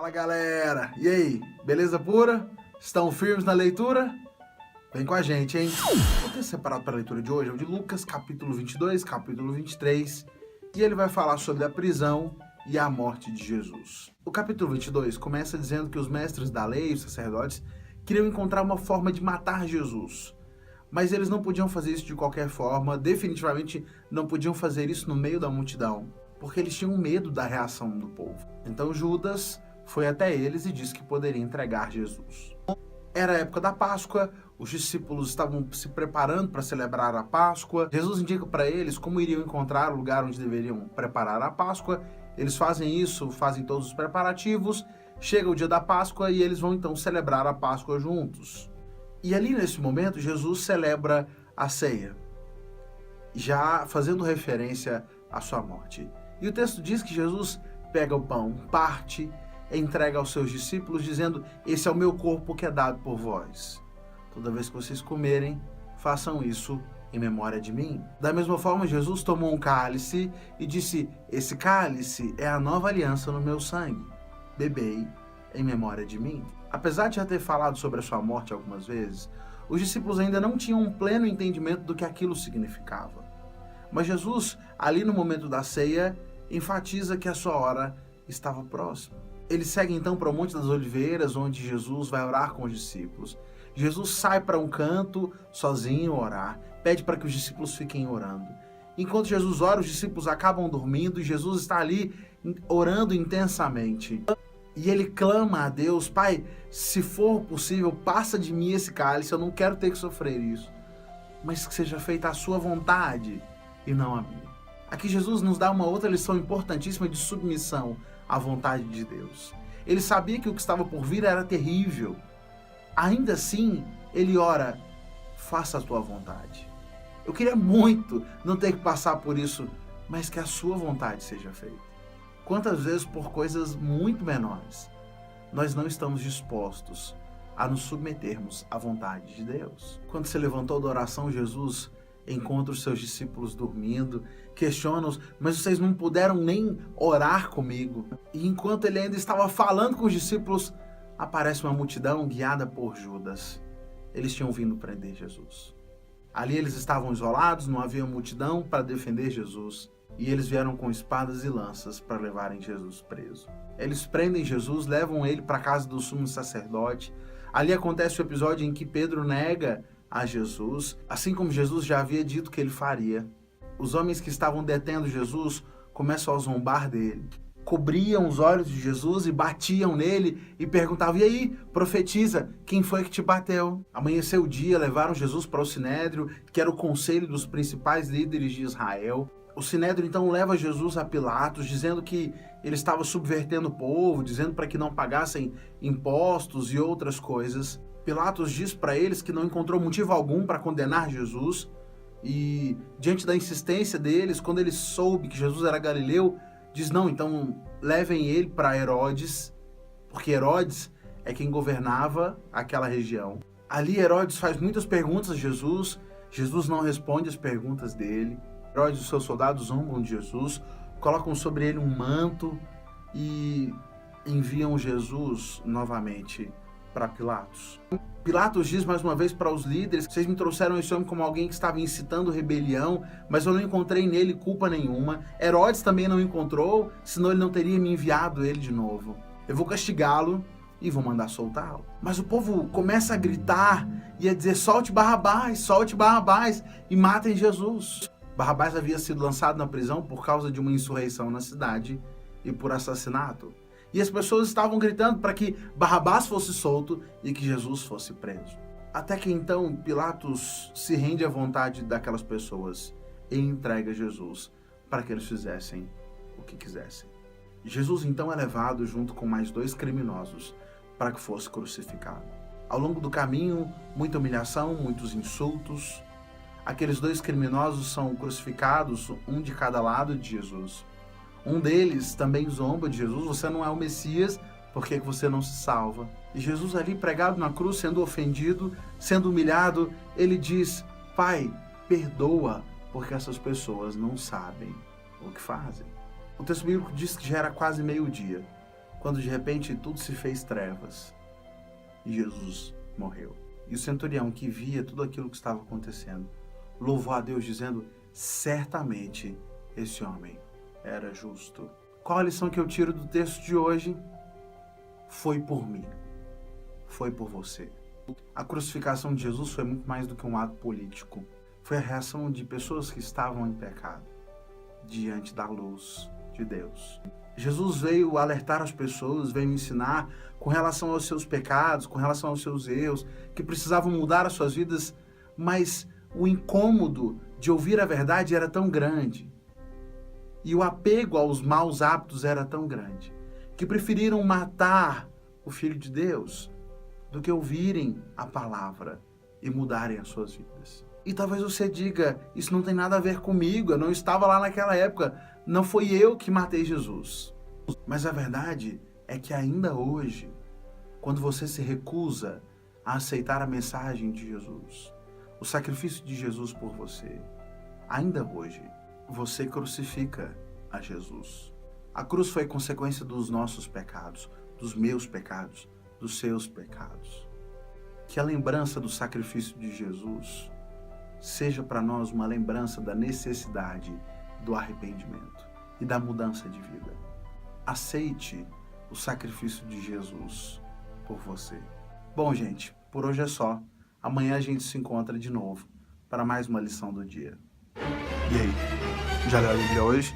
Fala galera, e aí, beleza pura? Estão firmes na leitura? Vem com a gente, hein? O texto separado para a leitura de hoje é o de Lucas, capítulo 22, capítulo 23, e ele vai falar sobre a prisão e a morte de Jesus. O capítulo 22 começa dizendo que os mestres da lei, os sacerdotes, queriam encontrar uma forma de matar Jesus. Mas eles não podiam fazer isso de qualquer forma, definitivamente não podiam fazer isso no meio da multidão, porque eles tinham medo da reação do povo. Então Judas foi até eles e disse que poderia entregar Jesus. Era a época da Páscoa, os discípulos estavam se preparando para celebrar a Páscoa. Jesus indica para eles como iriam encontrar o lugar onde deveriam preparar a Páscoa. Eles fazem isso, fazem todos os preparativos. Chega o dia da Páscoa e eles vão então celebrar a Páscoa juntos. E ali nesse momento Jesus celebra a ceia, já fazendo referência à sua morte. E o texto diz que Jesus pega o pão, parte, entrega aos seus discípulos, dizendo: esse é o meu corpo que é dado por vós. Toda vez que vocês comerem, façam isso em memória de mim. Da mesma forma, Jesus tomou um cálice e disse: esse cálice é a nova aliança no meu sangue. Bebei em memória de mim. Apesar de já ter falado sobre a sua morte algumas vezes, os discípulos ainda não tinham um pleno entendimento do que aquilo significava. Mas Jesus, ali no momento da ceia, enfatiza que a sua hora estava próxima. Ele segue então para o Monte das Oliveiras, onde Jesus vai orar com os discípulos. Jesus sai para um canto, sozinho, orar. Pede para que os discípulos fiquem orando. Enquanto Jesus ora, os discípulos acabam dormindo e Jesus está ali orando intensamente. E ele clama a Deus: Pai, se for possível, passa de mim esse cálice, eu não quero ter que sofrer isso. Mas que seja feita a sua vontade e não a minha. Aqui Jesus nos dá uma outra lição importantíssima de submissão à vontade de Deus. Ele sabia que o que estava por vir era terrível. Ainda assim, ele ora: faça a tua vontade. Eu queria muito não ter que passar por isso, mas que a sua vontade seja feita. Quantas vezes, por coisas muito menores, nós não estamos dispostos a nos submetermos à vontade de Deus? Quando se levantou da oração, Jesus encontra os seus discípulos dormindo, questiona-os: mas vocês não puderam nem orar comigo? E enquanto ele ainda estava falando com os discípulos, aparece uma multidão guiada por Judas. Eles tinham vindo prender Jesus. Ali eles estavam isolados, não havia multidão para defender Jesus. E eles vieram com espadas e lanças para levarem Jesus preso. Eles prendem Jesus, levam ele para a casa do sumo sacerdote. Ali acontece o episódio em que Pedro nega a Jesus, assim como Jesus já havia dito que ele faria. Os homens que estavam detendo Jesus começam a zombar dele. Cobriam os olhos de Jesus e batiam nele e perguntavam: e aí, profetiza, quem foi que te bateu? Amanheceu o dia, levaram Jesus para o Sinédrio, que era o conselho dos principais líderes de Israel. O Sinédrio então leva Jesus a Pilatos, dizendo que ele estava subvertendo o povo, dizendo para que não pagassem impostos e outras coisas. Pilatos diz para eles que não encontrou motivo algum para condenar Jesus, e diante da insistência deles, quando ele soube que Jesus era galileu, diz: não, então levem ele para Herodes, porque Herodes é quem governava aquela região. Ali Herodes faz muitas perguntas a Jesus, Jesus não responde as perguntas dele. Herodes e os seus soldados zombam de Jesus, colocam sobre ele um manto e enviam Jesus novamente para Pilatos. Pilatos diz mais uma vez para os líderes: vocês me trouxeram esse homem como alguém que estava incitando rebelião, mas eu não encontrei nele culpa nenhuma. Herodes também não encontrou, senão ele não teria me enviado ele de novo. Eu vou castigá-lo e vou mandar soltá-lo. Mas o povo começa a gritar e a dizer: solte Barrabás, e matem Jesus. Barrabás havia sido lançado na prisão por causa de uma insurreição na cidade e por assassinato. E as pessoas estavam gritando para que Barrabás fosse solto e que Jesus fosse preso. Até que então Pilatos se rende à vontade daquelas pessoas e entrega Jesus para que eles fizessem o que quisessem. Jesus então é levado junto com mais 2 criminosos para que fosse crucificado. Ao longo do caminho, muita humilhação, muitos insultos. Aqueles 2 criminosos são crucificados, um de cada lado de Jesus. Um deles também zomba de Jesus: você não é o Messias, por que você não se salva? E Jesus ali pregado na cruz, sendo ofendido, sendo humilhado, ele diz: Pai, perdoa, porque essas pessoas não sabem o que fazem. O texto bíblico diz que já era quase meio-dia, quando de repente tudo se fez trevas e Jesus morreu. E o centurião, que via tudo aquilo que estava acontecendo, louvou a Deus dizendo: certamente esse homem era justo. Qual a lição que eu tiro do texto de hoje? Foi por mim, foi por você. A crucificação de Jesus foi muito mais do que um ato político. Foi a reação de pessoas que estavam em pecado diante da luz de Deus. Jesus veio alertar as pessoas, veio ensinar com relação aos seus pecados, com relação aos seus erros, que precisavam mudar as suas vidas, mas o incômodo de ouvir a verdade era tão grande e o apego aos maus hábitos era tão grande que preferiram matar o Filho de Deus do que ouvirem a palavra e mudarem as suas vidas. E talvez você diga: isso não tem nada a ver comigo, eu não estava lá naquela época, não foi eu que matei Jesus. Mas a verdade é que ainda hoje, quando você se recusa a aceitar a mensagem de Jesus, o sacrifício de Jesus por você, ainda hoje, você crucifica a Jesus. A cruz foi consequência dos nossos pecados, dos meus pecados, dos seus pecados. Que a lembrança do sacrifício de Jesus seja para nós uma lembrança da necessidade do arrependimento e da mudança de vida. Aceite o sacrifício de Jesus por você. Bom, gente, por hoje é só. Amanhã a gente se encontra de novo para mais uma lição do dia. E aí, já leu a Bíblia hoje?